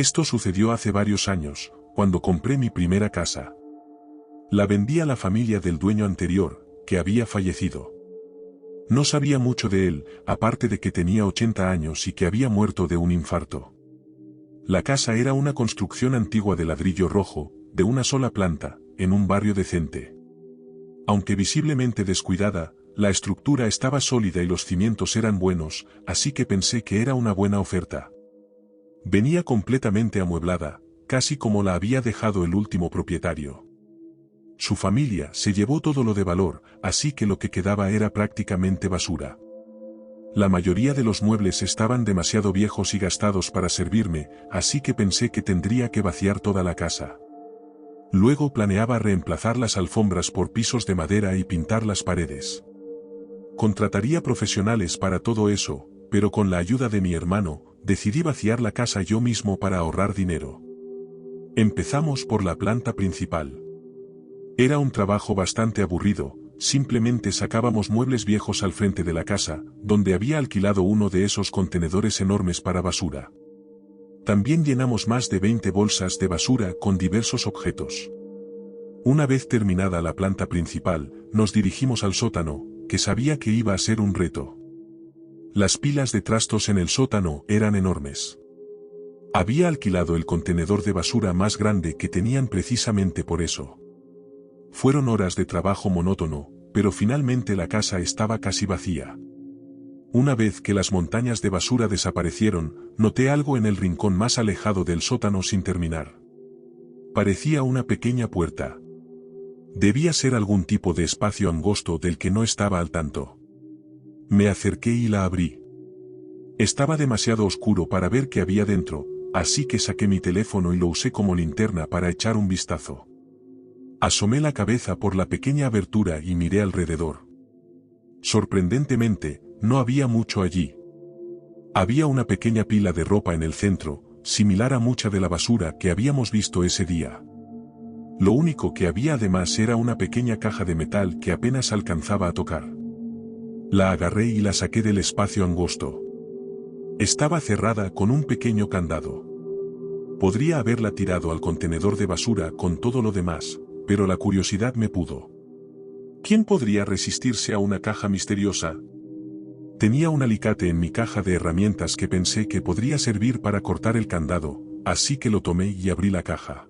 Esto sucedió hace varios años, cuando compré mi primera casa. La vendí a la familia del dueño anterior, que había fallecido. No sabía mucho de él, aparte de que tenía 80 años y que había muerto de un infarto. La casa era una construcción antigua de ladrillo rojo, de una sola planta, en un barrio decente. Aunque visiblemente descuidada, la estructura estaba sólida y los cimientos eran buenos, así que pensé que era una buena oferta. Venía completamente amueblada, casi como la había dejado el último propietario. Su familia se llevó todo lo de valor, así que lo que quedaba era prácticamente basura. La mayoría de los muebles estaban demasiado viejos y gastados para servirme, así que pensé que tendría que vaciar toda la casa. Luego planeaba reemplazar las alfombras por pisos de madera y pintar las paredes. Contrataría profesionales para todo eso, pero con la ayuda de mi hermano, decidí vaciar la casa yo mismo para ahorrar dinero. Empezamos por la planta principal. Era un trabajo bastante aburrido, simplemente sacábamos muebles viejos al frente de la casa, donde había alquilado uno de esos contenedores enormes para basura. También llenamos más de 20 bolsas de basura con diversos objetos. Una vez terminada la planta principal, nos dirigimos al sótano, que sabía que iba a ser un reto. Las pilas de trastos en el sótano eran enormes. Había alquilado el contenedor de basura más grande que tenían precisamente por eso. Fueron horas de trabajo monótono, pero finalmente la casa estaba casi vacía. Una vez que las montañas de basura desaparecieron, noté algo en el rincón más alejado del sótano sin terminar. Parecía una pequeña puerta. Debía ser algún tipo de espacio angosto del que no estaba al tanto. Me acerqué y la abrí. Estaba demasiado oscuro para ver qué había dentro, así que saqué mi teléfono y lo usé como linterna para echar un vistazo. Asomé la cabeza por la pequeña abertura y miré alrededor. Sorprendentemente, no había mucho allí. Había una pequeña pila de ropa en el centro, similar a mucha de la basura que habíamos visto ese día. Lo único que había además era una pequeña caja de metal que apenas alcanzaba a tocar. La agarré y la saqué del espacio angosto. Estaba cerrada con un pequeño candado. Podría haberla tirado al contenedor de basura con todo lo demás, pero la curiosidad me pudo. ¿Quién podría resistirse a una caja misteriosa? Tenía un alicate en mi caja de herramientas que pensé que podría servir para cortar el candado, así que lo tomé y abrí la caja.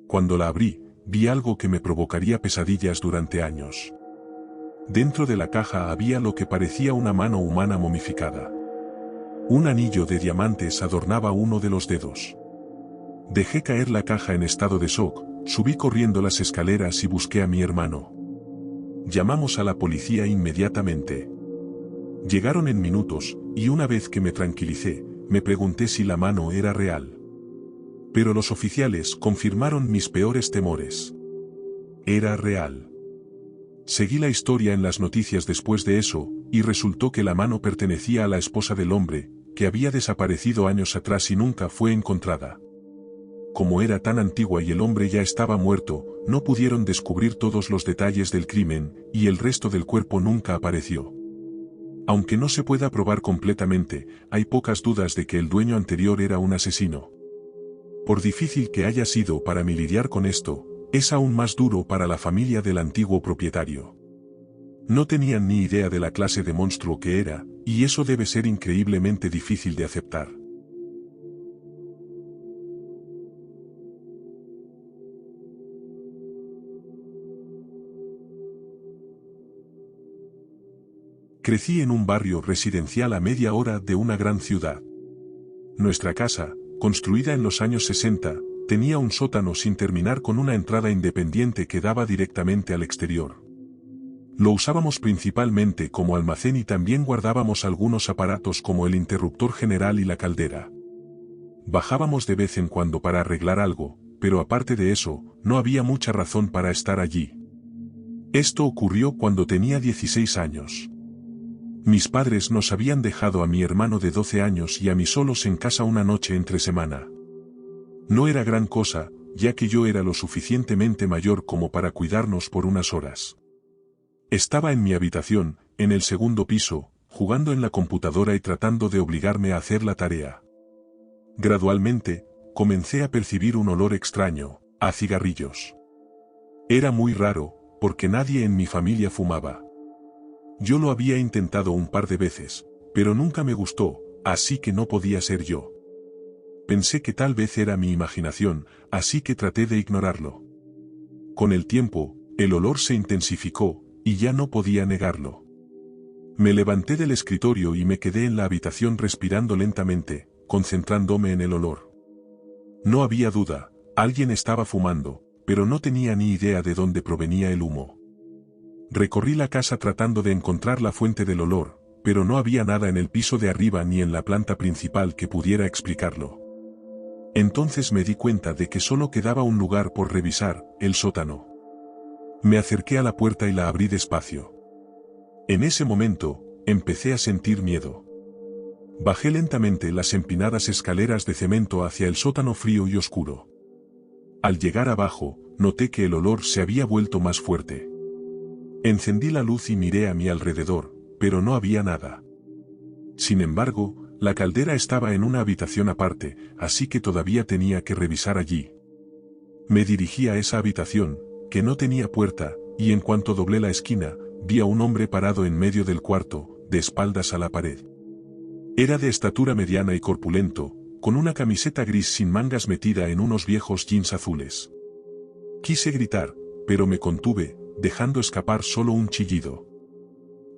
Cuando la abrí, vi algo que me provocaría pesadillas durante años. Dentro de la caja había lo que parecía una mano humana momificada. Un anillo de diamantes adornaba uno de los dedos. Dejé caer la caja en estado de shock, subí corriendo las escaleras y busqué a mi hermano. Llamamos a la policía inmediatamente. Llegaron en minutos, y una vez que me tranquilicé, me pregunté si la mano era real. Pero los oficiales confirmaron mis peores temores. Era real. Seguí la historia en las noticias después de eso, y resultó que la mano pertenecía a la esposa del hombre, que había desaparecido años atrás y nunca fue encontrada. Como era tan antigua y el hombre ya estaba muerto, no pudieron descubrir todos los detalles del crimen, y el resto del cuerpo nunca apareció. Aunque no se pueda probar completamente, hay pocas dudas de que el dueño anterior era un asesino. Por difícil que haya sido para mí lidiar con esto, es aún más duro para la familia del antiguo propietario. No tenían ni idea de la clase de monstruo que era, y eso debe ser increíblemente difícil de aceptar. Crecí en un barrio residencial a media hora de una gran ciudad. Nuestra casa, construida en los años 60, tenía un sótano sin terminar con una entrada independiente que daba directamente al exterior. Lo usábamos principalmente como almacén y también guardábamos algunos aparatos como el interruptor general y la caldera. Bajábamos de vez en cuando para arreglar algo, pero aparte de eso, no había mucha razón para estar allí. Esto ocurrió cuando tenía 16 años. Mis padres nos habían dejado a mi hermano de 12 años y a mí solos en casa una noche entre semana. No era gran cosa, ya que yo era lo suficientemente mayor como para cuidarnos por unas horas. Estaba en mi habitación, en el segundo piso, jugando en la computadora y tratando de obligarme a hacer la tarea. Gradualmente, comencé a percibir un olor extraño, a cigarrillos. Era muy raro, porque nadie en mi familia fumaba. Yo lo había intentado un par de veces, pero nunca me gustó, así que no podía ser yo. Pensé que tal vez era mi imaginación, así que traté de ignorarlo. Con el tiempo, el olor se intensificó, y ya no podía negarlo. Me levanté del escritorio y me quedé en la habitación respirando lentamente, concentrándome en el olor. No había duda, alguien estaba fumando, pero no tenía ni idea de dónde provenía el humo. Recorrí la casa tratando de encontrar la fuente del olor, pero no había nada en el piso de arriba ni en la planta principal que pudiera explicarlo. Entonces me di cuenta de que solo quedaba un lugar por revisar, el sótano. Me acerqué a la puerta y la abrí despacio. En ese momento, empecé a sentir miedo. Bajé lentamente las empinadas escaleras de cemento hacia el sótano frío y oscuro. Al llegar abajo, noté que el olor se había vuelto más fuerte. Encendí la luz y miré a mi alrededor, pero no había nada. Sin embargo, la caldera estaba en una habitación aparte, así que todavía tenía que revisar allí. Me dirigí a esa habitación, que no tenía puerta, y en cuanto doblé la esquina, vi a un hombre parado en medio del cuarto, de espaldas a la pared. Era de estatura mediana y corpulento, con una camiseta gris sin mangas metida en unos viejos jeans azules. Quise gritar, pero me contuve, dejando escapar solo un chillido.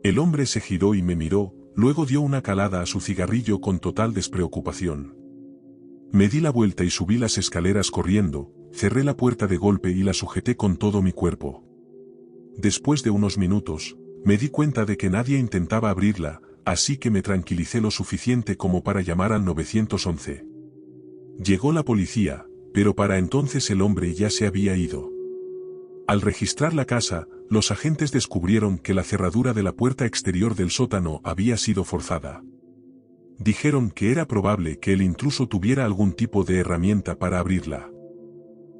El hombre se giró y me miró, luego dio una calada a su cigarrillo con total despreocupación. Me di la vuelta y subí las escaleras corriendo, cerré la puerta de golpe y la sujeté con todo mi cuerpo. Después de unos minutos, me di cuenta de que nadie intentaba abrirla, así que me tranquilicé lo suficiente como para llamar al 911. Llegó la policía, pero para entonces el hombre ya se había ido. Al registrar la casa, los agentes descubrieron que la cerradura de la puerta exterior del sótano había sido forzada. Dijeron que era probable que el intruso tuviera algún tipo de herramienta para abrirla.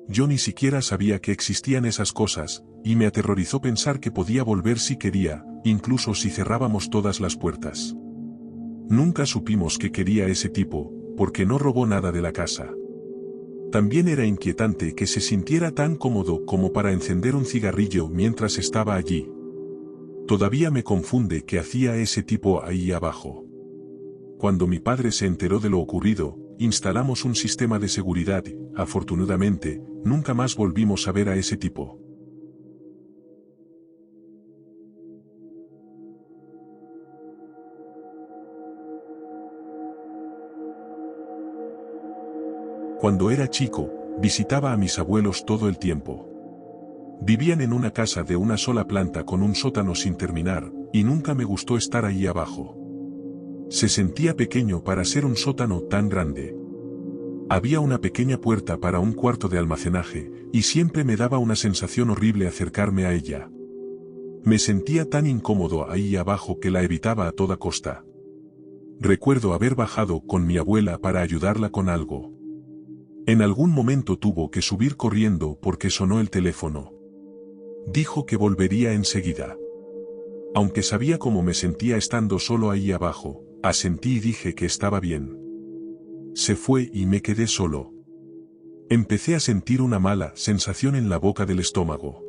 Yo ni siquiera sabía que existían esas cosas, y me aterrorizó pensar que podía volver si quería, incluso si cerrábamos todas las puertas. Nunca supimos qué quería ese tipo, porque no robó nada de la casa. También era inquietante que se sintiera tan cómodo como para encender un cigarrillo mientras estaba allí. Todavía me confunde qué hacía ese tipo ahí abajo. Cuando mi padre se enteró de lo ocurrido, instalamos un sistema de seguridad y, afortunadamente, nunca más volvimos a ver a ese tipo. Cuando era chico, visitaba a mis abuelos todo el tiempo. Vivían en una casa de una sola planta con un sótano sin terminar, y nunca me gustó estar ahí abajo. Se sentía pequeño para ser un sótano tan grande. Había una pequeña puerta para un cuarto de almacenaje, y siempre me daba una sensación horrible acercarme a ella. Me sentía tan incómodo ahí abajo que la evitaba a toda costa. Recuerdo haber bajado con mi abuela para ayudarla con algo. En algún momento tuvo que subir corriendo porque sonó el teléfono. Dijo que volvería enseguida. Aunque sabía cómo me sentía estando solo ahí abajo, asentí y dije que estaba bien. Se fue y me quedé solo. Empecé a sentir una mala sensación en la boca del estómago.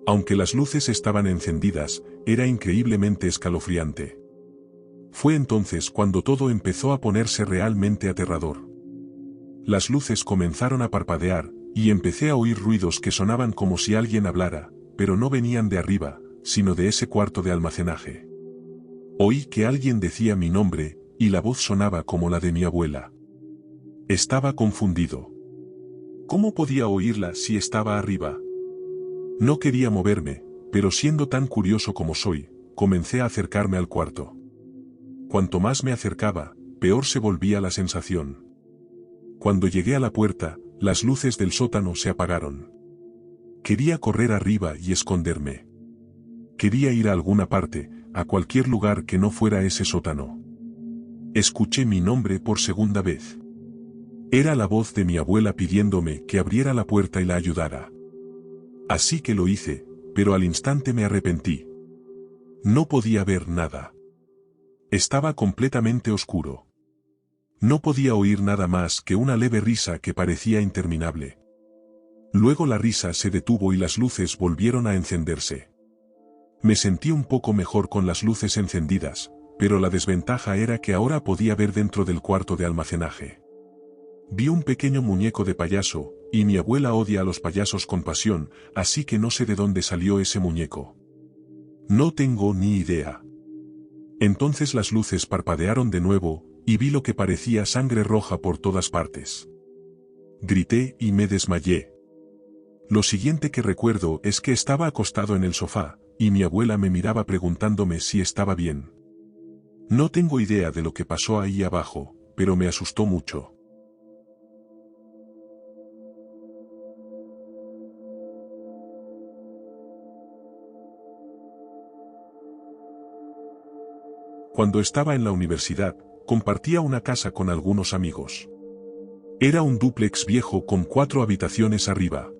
Aunque las luces estaban encendidas, era increíblemente escalofriante. Fue entonces cuando todo empezó a ponerse realmente aterrador. Las luces comenzaron a parpadear, y empecé a oír ruidos que sonaban como si alguien hablara, pero no venían de arriba, sino de ese cuarto de almacenaje. Oí que alguien decía mi nombre, y la voz sonaba como la de mi abuela. Estaba confundido. ¿Cómo podía oírla si estaba arriba? No quería moverme, pero siendo tan curioso como soy, comencé a acercarme al cuarto. Cuanto más me acercaba, peor se volvía la sensación. Cuando llegué a la puerta, las luces del sótano se apagaron. Quería correr arriba y esconderme. Quería ir a alguna parte, a cualquier lugar que no fuera ese sótano. Escuché mi nombre por segunda vez. Era la voz de mi abuela pidiéndome que abriera la puerta y la ayudara. Así que lo hice, pero al instante me arrepentí. No podía ver nada. Estaba completamente oscuro. No podía oír nada más que una leve risa que parecía interminable. Luego la risa se detuvo y las luces volvieron a encenderse. Me sentí un poco mejor con las luces encendidas, pero la desventaja era que ahora podía ver dentro del cuarto de almacenaje. Vi un pequeño muñeco de payaso, y mi abuela odia a los payasos con pasión, así que no sé de dónde salió ese muñeco. No tengo ni idea. Entonces las luces parpadearon de nuevo, y vi lo que parecía sangre roja por todas partes. Grité y me desmayé. Lo siguiente que recuerdo es que estaba acostado en el sofá, y mi abuela me miraba preguntándome si estaba bien. No tengo idea de lo que pasó ahí abajo, pero me asustó mucho. Cuando estaba en la universidad, compartía una casa con algunos amigos. Era un dúplex viejo con 4 habitaciones arriba.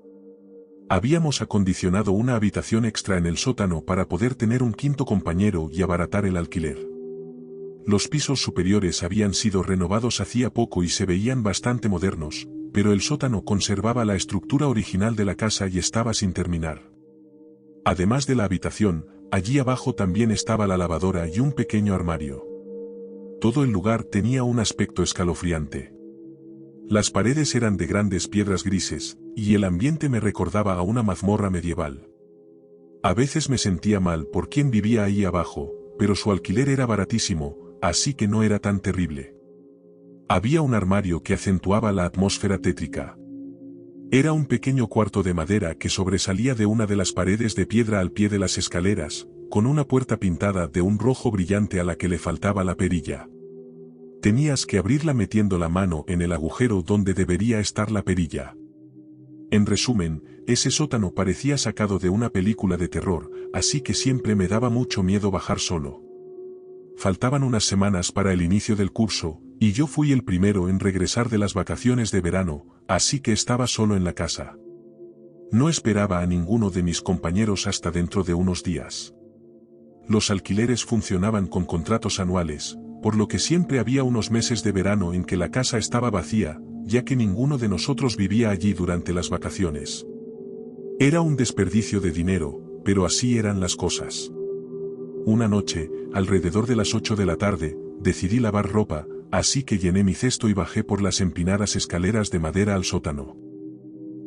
Habíamos acondicionado una habitación extra en el sótano para poder tener un quinto compañero y abaratar el alquiler. Los pisos superiores habían sido renovados hacía poco y se veían bastante modernos, pero el sótano conservaba la estructura original de la casa y estaba sin terminar. Además de la habitación, allí abajo también estaba la lavadora y un pequeño armario. Todo el lugar tenía un aspecto escalofriante. Las paredes eran de grandes piedras grises, y el ambiente me recordaba a una mazmorra medieval. A veces me sentía mal por quien vivía ahí abajo, pero su alquiler era baratísimo, así que no era tan terrible. Había un armario que acentuaba la atmósfera tétrica. Era un pequeño cuarto de madera que sobresalía de una de las paredes de piedra al pie de las escaleras, con una puerta pintada de un rojo brillante a la que le faltaba la perilla. Tenías que abrirla metiendo la mano en el agujero donde debería estar la perilla. En resumen, ese sótano parecía sacado de una película de terror, así que siempre me daba mucho miedo bajar solo. Faltaban unas semanas para el inicio del curso, y yo fui el primero en regresar de las vacaciones de verano, así que estaba solo en la casa. No esperaba a ninguno de mis compañeros hasta dentro de unos días. Los alquileres funcionaban con contratos anuales, por lo que siempre había unos meses de verano en que la casa estaba vacía, ya que ninguno de nosotros vivía allí durante las vacaciones. Era un desperdicio de dinero, pero así eran las cosas. Una noche, alrededor de las 8 de la tarde, decidí lavar ropa, así que llené mi cesto y bajé por las empinadas escaleras de madera al sótano.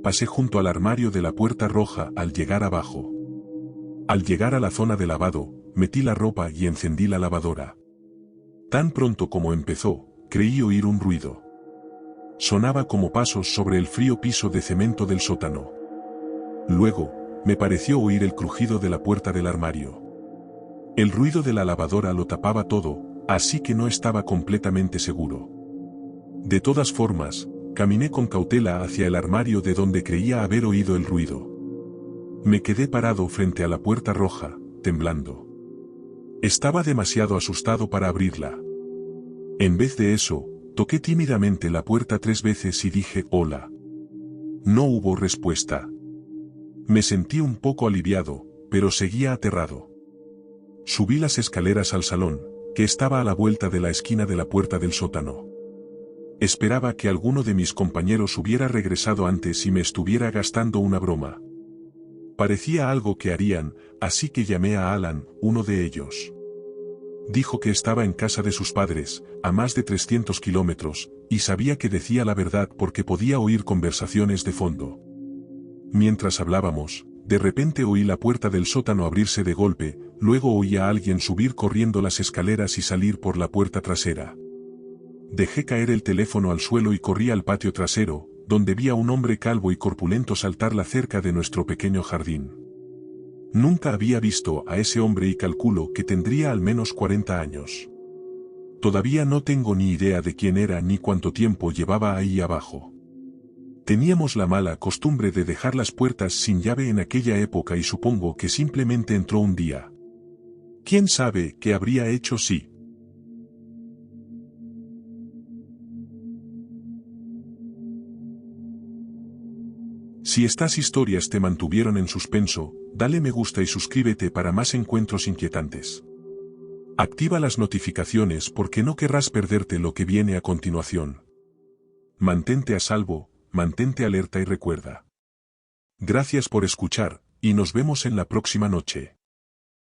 Pasé junto al armario de la puerta roja al llegar abajo. Al llegar a la zona de lavado, metí la ropa y encendí la lavadora. Tan pronto como empezó, creí oír un ruido. Sonaba como pasos sobre el frío piso de cemento del sótano. Luego, me pareció oír el crujido de la puerta del armario. El ruido de la lavadora lo tapaba todo, así que no estaba completamente seguro. De todas formas, caminé con cautela hacia el armario de donde creía haber oído el ruido. Me quedé parado frente a la puerta roja, temblando. Estaba demasiado asustado para abrirla. En vez de eso, toqué tímidamente la puerta 3 veces y dije hola. No hubo respuesta. Me sentí un poco aliviado, pero seguía aterrado. Subí las escaleras al salón, que estaba a la vuelta de la esquina de la puerta del sótano. Esperaba que alguno de mis compañeros hubiera regresado antes y me estuviera gastando una broma. Parecía algo que harían, así que llamé a Alan, uno de ellos. Dijo que estaba en casa de sus padres, a más de 300 kilómetros, y sabía que decía la verdad porque podía oír conversaciones de fondo. Mientras hablábamos, de repente oí la puerta del sótano abrirse de golpe, luego oí a alguien subir corriendo las escaleras y salir por la puerta trasera. Dejé caer el teléfono al suelo y corrí al patio trasero, donde vi a un hombre calvo y corpulento saltar la cerca de nuestro pequeño jardín. Nunca había visto a ese hombre y calculo que tendría al menos 40 años. Todavía no tengo ni idea de quién era ni cuánto tiempo llevaba ahí abajo. Teníamos la mala costumbre de dejar las puertas sin llave en aquella época y supongo que simplemente entró un día. ¿Quién sabe qué habría hecho si? Si estas historias te mantuvieron en suspenso, dale me gusta y suscríbete para más encuentros inquietantes. Activa las notificaciones porque no querrás perderte lo que viene a continuación. Mantente a salvo, mantente alerta y recuerda. Gracias por escuchar, y nos vemos en la próxima noche.